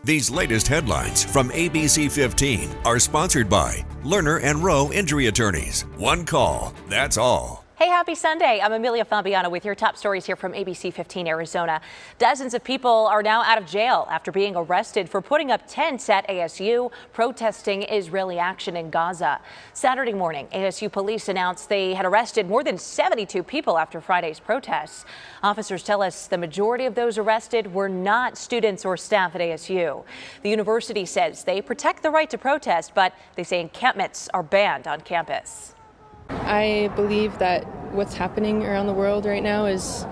These latest headlines from ABC15 are sponsored by Lerner and Rowe Injury Attorneys. One call, that's all. Hey, happy Sunday. I'm Amelia Fabiano with your top stories here from ABC15 Arizona. Dozens of people are now out of jail after being arrested for putting up tents at ASU, protesting Israeli action in Gaza. Saturday morning, ASU police announced they had arrested more than 72 people after Friday's protests. Officers tell us the majority of those arrested were not students or staff at ASU. The university says they protect the right to protest, but they say encampments are banned on campus. I believe that what's happening around the world right now is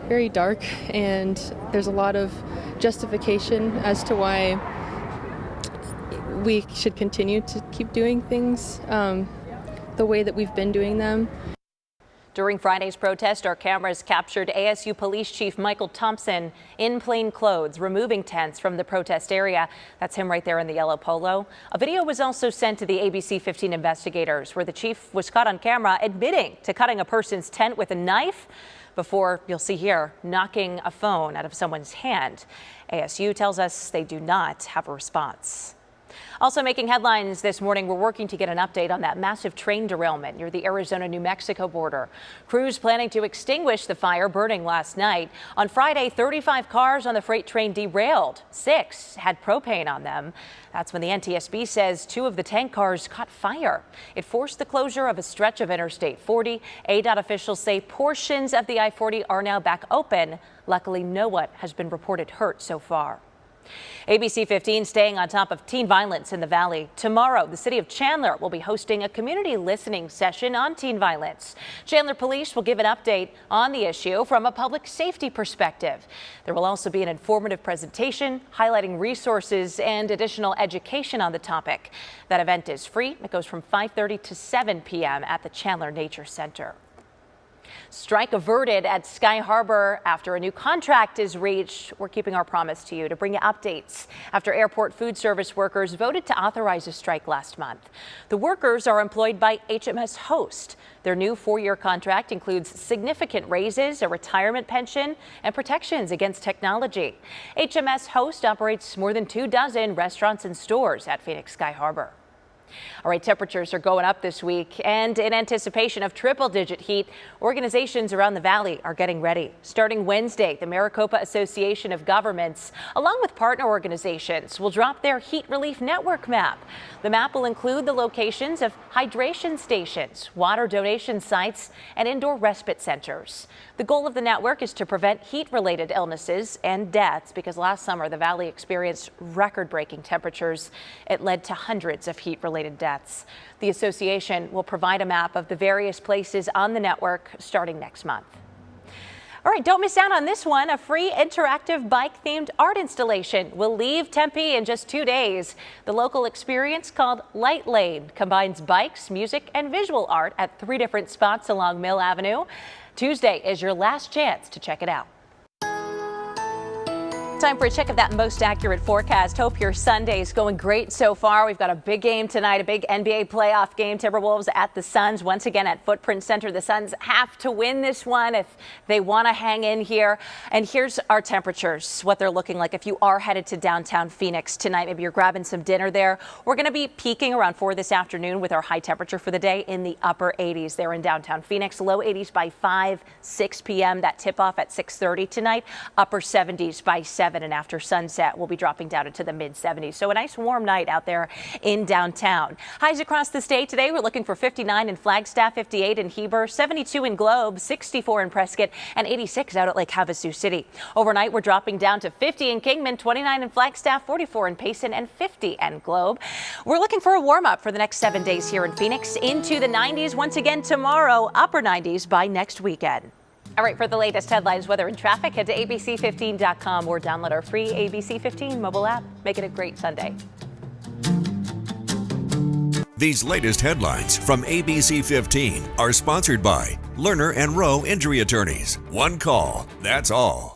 very dark, and there's a lot of justification as to why we should continue to keep doing things the way that we've been doing them. During Friday's protest, our cameras captured ASU Police Chief Michael Thompson in plain clothes, removing tents from the protest area. That's him right there in the yellow polo. A video was also sent to the ABC15 investigators where the chief was caught on camera admitting to cutting a person's tent with a knife before, you'll see here, knocking a phone out of someone's hand. ASU tells us they do not have a response. Also making headlines this morning, we're working to get an update on that massive train derailment near the Arizona-New Mexico border. Crews planning to extinguish the fire burning last night. On Friday, 35 cars on the freight train derailed. 6 had propane on them. That's when the NTSB says 2 of the tank cars caught fire. It forced the closure of a stretch of Interstate 40. ADOT officials say portions of the I-40 are now back open. Luckily, no one has been reported hurt so far. ABC15 staying on top of teen violence in the Valley. Tomorrow, the city of Chandler will be hosting a community listening session on teen violence. Chandler police will give an update on the issue from a public safety perspective. There will also be an informative presentation highlighting resources and additional education on the topic. That event is free. It goes from 5:30 to 7 p.m. at the Chandler Nature Center. Strike averted at Sky Harbor after a new contract is reached. We're keeping our promise to you to bring you updates after airport food service workers voted to authorize a strike last month. The workers are employed by HMS Host. Their new 4-year contract includes significant raises, a retirement pension, and protections against technology. HMS Host operates more than 24 restaurants and stores at Phoenix Sky Harbor. All right, temperatures are going up this week, and in anticipation of triple-digit heat, organizations around the valley are getting ready. Starting Wednesday, the Maricopa Association of Governments, along with partner organizations, will drop their heat relief network map. The map will include the locations of hydration stations, water donation sites, and indoor respite centers. The goal of the network is to prevent heat-related illnesses and deaths because last summer the valley experienced record-breaking temperatures. It led to hundreds of heat-related deaths. The association will provide a map of the various places on the network starting next month. All right, don't miss out on this one. A free interactive bike-themed art installation will leave Tempe in just 2 days. The local experience, called Light Lane, combines bikes, music, and visual art at 3 different spots along Mill Avenue. Tuesday is your last chance to check it out. Time for a check of that most accurate forecast. Hope your Sunday's going great so far. We've got a big game tonight, a big NBA playoff game. Timberwolves at the Suns once again at Footprint Center. The Suns have to win this one if they want to hang in here. And here's our temperatures, what they're looking like if you are headed to downtown Phoenix tonight. Maybe you're grabbing some dinner there. We're going to be peaking around 4 this afternoon with our high temperature for the day in the upper 80s there in downtown Phoenix. Low 80s by 6 p.m. That tip off at 6:30 tonight. Upper 70s by 7. And after sunset, we'll be dropping down into the mid 70s. So a nice warm night out there in downtown. Highs across the state today. We're looking for 59 in Flagstaff, 58 in Heber, 72 in Globe, 64 in Prescott, and 86 out at Lake Havasu City. Overnight, we're dropping down to 50 in Kingman, 29 in Flagstaff, 44 in Payson, and 50 in Globe. We're looking for a warm up for the next 7 days here in Phoenix, into the 90s once again tomorrow, upper 90s by next weekend. All right, for the latest headlines, weather and traffic, head to abc15.com or download our free ABC15 mobile app. Make it a great Sunday. These latest headlines from ABC15 are sponsored by Lerner and Rowe Injury Attorneys. One call, that's all.